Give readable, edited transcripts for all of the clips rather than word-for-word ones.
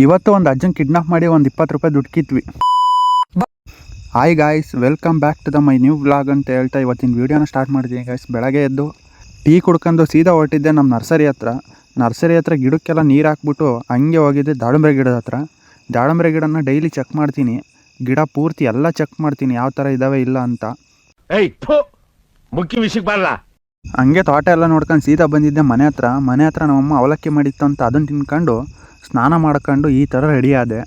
ಇವತ್ತು ಒಂದು ಅಜ್ಜನ್ ಕಿಡ್ನಾಪ್ ಮಾಡಿ ಒಂದು 20 ರೂಪಾಯಿ ದುಡ್ಡು ಕಿತ್ವಿ. Hi guys, welcome back to the my new vlog ಅಂತ ಹೇಳ್ತಾ ಇವತ್ತಿನ ವೀಡಿಯೋನ ಸ್ಟಾರ್ಟ್ ಮಾಡಿದ್ದೀನಿ ಗಾಯ್ಸ್. ಬೆಳಗ್ಗೆ ಎದ್ದು ಟೀ ಕುಡ್ಕೊಂಡು ಸೀದಾ ಹೊರಟಿದ್ದೆ ನಮ್ಮ ನರ್ಸರಿ ಹತ್ರ ಗಿಡಕ್ಕೆಲ್ಲ ನೀರು ಹಾಕ್ಬಿಟ್ಟು ಹಂಗೆ ಹೋಗಿದ್ದೆ ದಾಳಿಂಬೆ ಗಿಡದ ಹತ್ರ. ದಾಳಿಂಬೆ ಗಿಡನ ಡೈಲಿ ಚೆಕ್ ಮಾಡ್ತೀನಿ, ಗಿಡ ಪೂರ್ತಿ ಎಲ್ಲ ಚೆಕ್ ಮಾಡ್ತೀನಿ ಯಾವ ಥರ ಇದ್ದಾವೆ ಇಲ್ಲ ಅಂತ. ಮುಖ್ಯ ವಿಷಯಕ್ಕೆ ಬರಲ್ಲ. ಹಂಗೆ ತೋಟ ಎಲ್ಲ ನೋಡ್ಕೊಂಡು ಸೀದಾ ಬಂದಿದ್ದೆ ಮನೆ ಹತ್ರ ನಮ್ಮಮ್ಮ ಅವಲಕ್ಕಿ ಮಾಡಿತ್ತು ಅಂತ ಅದನ್ನು ತಿನ್ಕೊಂಡು ಸ್ನಾನ ಮಾಡ್ಕೊಂಡು ಈ ಥರ ರೆಡಿ ಆದೆ.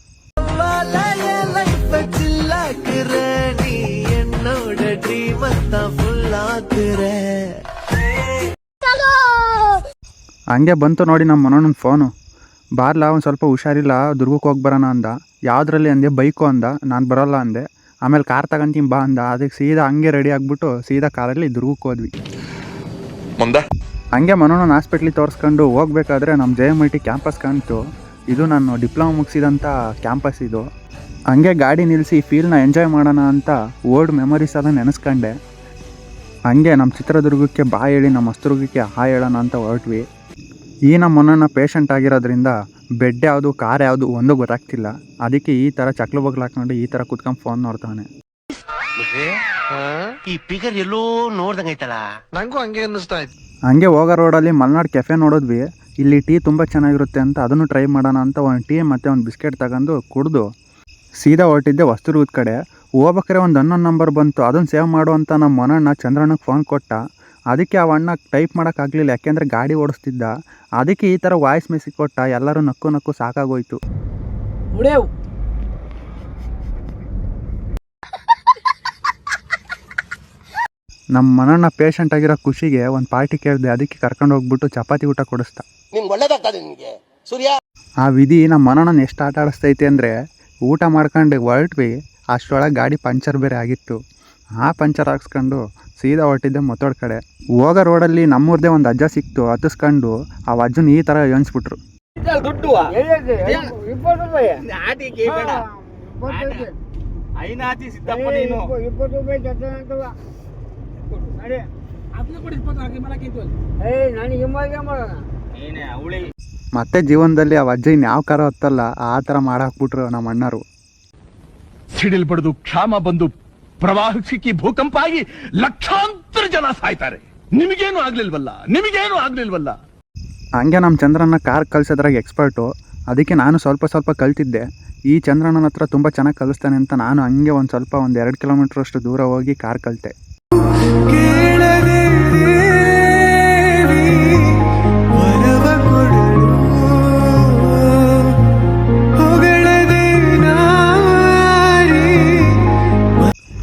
ಹಂಗೆ ಬಂತು ನೋಡಿ ನಮ್ಮ ಮನೋಣ್ಣನ ಫೋನು. ಬಾರ್ಲ ಒಂದು ಸ್ವಲ್ಪ ಹುಷಾರಿಲ್ಲ, ದುರ್ಗಕ್ಕೆ ಹೋಗಿ ಬರೋಣ ಅಂದ. ಯಾವುದ್ರಲ್ಲಿ ಅಂದೆ, ಬೈಕು ಅಂದ. ನಾನು ಬರೋಲ್ಲ ಅಂದೆ. ಆಮೇಲೆ ಕಾರ್ ತಗೊಂತೀನಿ ಬಾ ಅಂದ. ಅದಕ್ಕೆ ಸೀದಾ ಹಂಗೆ ರೆಡಿ ಆಗಿಬಿಟ್ಟು ಸೀದಾ ಕಾರಲ್ಲಿ ದುರ್ಗಕ್ಕೆ ಹೋದ್ವಿ. ಹಂಗೆ ಮನೋಣ್ಣನ ಹಾಸ್ಪಿಟ್ಲಿಗೆ ತೋರಿಸ್ಕೊಂಡು ಹೋಗ್ಬೇಕಾದ್ರೆ ನಮ್ಮ JMIT ಕ್ಯಾಂಪಸ್ ಕಾಣ್ತು. ಇದು ನಾನು ಡಿಪ್ಲೊಮಾ ಮುಗಿಸಿದಂಥ ಕ್ಯಾಂಪಸ್ ಇದು. ಹಂಗೆ ಗಾಡಿ ನಿಲ್ಲಿಸಿ ಫೀಲ್ನ ಎಂಜಾಯ್ ಮಾಡೋಣ ಅಂತ ಓಲ್ಡ್ ಮೆಮೊರೀಸ್ ಎಲ್ಲ ನೆನೆಸ್ಕೊಂಡೆ. ಹಂಗೆ ನಮ್ಮ ಚಿತ್ರದುರ್ಗಕ್ಕೆ ಬಾ ಹೇಳಿ ನಮ್ಮ ಹೊಸದುರ್ಗಕ್ಕೆ ಹಾಯ್ ಹೇಳೋಣ ಅಂತ ಹೊರಟ್ವಿ. ಈ ನಮ್ಮ ಮನೋಣ್ಣ ಪೇಷಂಟ್ ಆಗಿರೋದ್ರಿಂದ ಬೆಡ್ ಯಾವುದು ಕಾರ್ ಯಾವುದು ಒಂದೂ ಗೊತ್ತಾಗ್ತಿಲ್ಲ. ಅದಕ್ಕೆ ಈ ಥರ ಚಕ್ಲು ಬಗ್ಲು ಹಾಕೊಂಡು ಈ ಥರ ಕುತ್ಕೊಂಡು ಫೋನ್ ನೋಡ್ತಾನೆ. ಈ ಪಿಗರ್ ಎಲ್ಲೋ ನೋಡ್ದಂಗೈತಲ್ಲ, ನಂಗೂ ಹಂಗೆ ಅನ್ನಿಸ್ತಾ ಇತ್ತು. ಹಂಗೆ ಹೋಗೋ ರೋಡಲ್ಲಿ ಮಲ್ನಾಡ್ ಕೆಫೆ ನೋಡಿದ್ವಿ. ಇಲ್ಲಿ ಟೀ ತುಂಬ ಚೆನ್ನಾಗಿರುತ್ತೆ ಅಂತ ಅದನ್ನು ಟ್ರೈ ಮಾಡೋಣ ಅಂತ ಒಂದು ಟೀ ಮತ್ತು ಒಂದು ಬಿಸ್ಕೆಟ್ ತಗೊಂಡು ಕುಡಿದು ಸೀದಾ ಹೊರಟಿದ್ದೆ ಹೊಸದುರ್ಗದ ಕಡೆ. ಹೋಗ್ಬೇಕಾರೆ ಒಂದು 11 ನಂಬರ್ ಬಂತು, ಅದನ್ನು ಸೇವ್ ಮಾಡು ಅಂತ ನಮ್ಮ ಮನಣ್ಣ ಚಂದ್ರಣ್ಣಗೆ ಫೋನ್ ಕೊಟ್ಟ. ಅದಕ್ಕೆ ಆ ಅಣ್ಣ ಟೈಪ್ ಮಾಡೋಕ್ಕಾಗಲಿಲ್ಲ, ಯಾಕೆಂದರೆ ಗಾಡಿ ಓಡಿಸ್ತಿದ್ದ. ಅದಕ್ಕೆ ಈ ಥರ ವಾಯ್ಸ್ ಮೆಸೇಜ್ ಕೊಟ್ಟ. ಎಲ್ಲರೂ ನಕ್ಕು ಸಾಕಾಗೋಯ್ತು. ನಮ್ಮ ಮನಣ್ಣ ಪೇಷಂಟ್ ಆಗಿರೋ ಖುಷಿಗೆ ಒಂದು ಪಾರ್ಟಿ ಕೇಳಿದೆ. ಅದಕ್ಕೆ ಕರ್ಕೊಂಡು ಹೋಗ್ಬಿಟ್ಟು ಚಪಾತಿ ಊಟ ಕೊಡಿಸ್ತ. ಆ ವಿಧಿ ನಮ್ಮ ಮನಣ್ಣನ ಎಷ್ಟು ಆಟ ಆಡಿಸ್ತೈತೆ ಅಂದರೆ, ಊಟ ಮಾಡ್ಕೊಂಡು ಹೊರಟ್ವಿ, ಅಷ್ಟರೊಳಗೆ ಗಾಡಿ ಪಂಚರ್ ಬೇರೆ ಆಗಿತ್ತು. ಆ ಪಂಚರ್ ಹಾಕ್ಸ್ಕೊಂಡು ಸೀದಾ ಹೊರಟಿದ್ದೆ ಮೊತ್ತೋಡ್ ಕಡೆ. ಹೋಗೋ ರೋಡಲ್ಲಿ ನಮ್ಮೂರದೇ ಒಂದು ಅಜ್ಜ ಸಿಕ್ತು. ಹತ್ತಿಸ್ಕೊಂಡು ಆ ಅಜ್ಜನ ಈ ಥರ ಎನ್ಸ್ಬಿಟ್ರು. ಮತ್ತೆ ಜೀವನದಲ್ಲಿ ಆ ಅಜ್ಜ ಇನ್ಯಾವ ಕಾರ ಹೊತ್ತಲ್ಲ ಆ ಥರ ಮಾಡಾಕ್ಬಿಟ್ರು ನಮ್ಮ ಅಣ್ಣರು. ಸಿಡಿಲ್ ಬಡಿದು ಕ್ಷಾಮ ಬಂದು ಪ್ರವಾಹ ಸಿಕ್ಕಿ ಭೂಕಂಪ ಆಗಿ ಲಕ್ಷಾಂತರ ಜನ ಸಾಯ್ತಾರೆ. ನಿಮಗೇನು ಆಗ್ಲಿಲ್ವಲ್ಲ. ಹಂಗೆ ನಮ್ಮ ಚಂದ್ರಣ್ಣ ಕಾರ್ ಕಲ್ಸೋದ್ರಾಗ ಎಕ್ಸ್ಪರ್ಟು. ಅದಕ್ಕೆ ನಾನು ಸ್ವಲ್ಪ ಕಲ್ತಿದ್ದೆ. ಈ ಚಂದ್ರಣ್ಣನ ಹತ್ರ ತುಂಬ ಚೆನ್ನಾಗಿ ಕಲಿಸ್ತಾನೆ ಅಂತ ನಾನು ಹಂಗೆ ಒಂದು 2 ಕಿಲೋಮೀಟ್ರ್ ಅಷ್ಟು ದೂರ ಹೋಗಿ ಕಾರ್ ಕಲಿತೆ.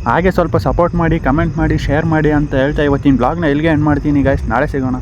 ಹಾಗೆ ಸ್ವಲ್ಪ ಸಪೋರ್ಟ್ ಮಾಡಿ, ಕಮೆಂಟ್ ಮಾಡಿ, ಶೇರ್ ಮಾಡಿ ಅಂತ ಹೇಳ್ತಾ ಇವತ್ತಿನ ಬ್ಲಾಗ್ನ ಎಲ್ಲಿಗೆ ಎಂಡ್ ಮಾಡ್ತೀನಿ ಗಾಯ್ಸ್. ನಾಳೆ ಸಿಗೋಣ.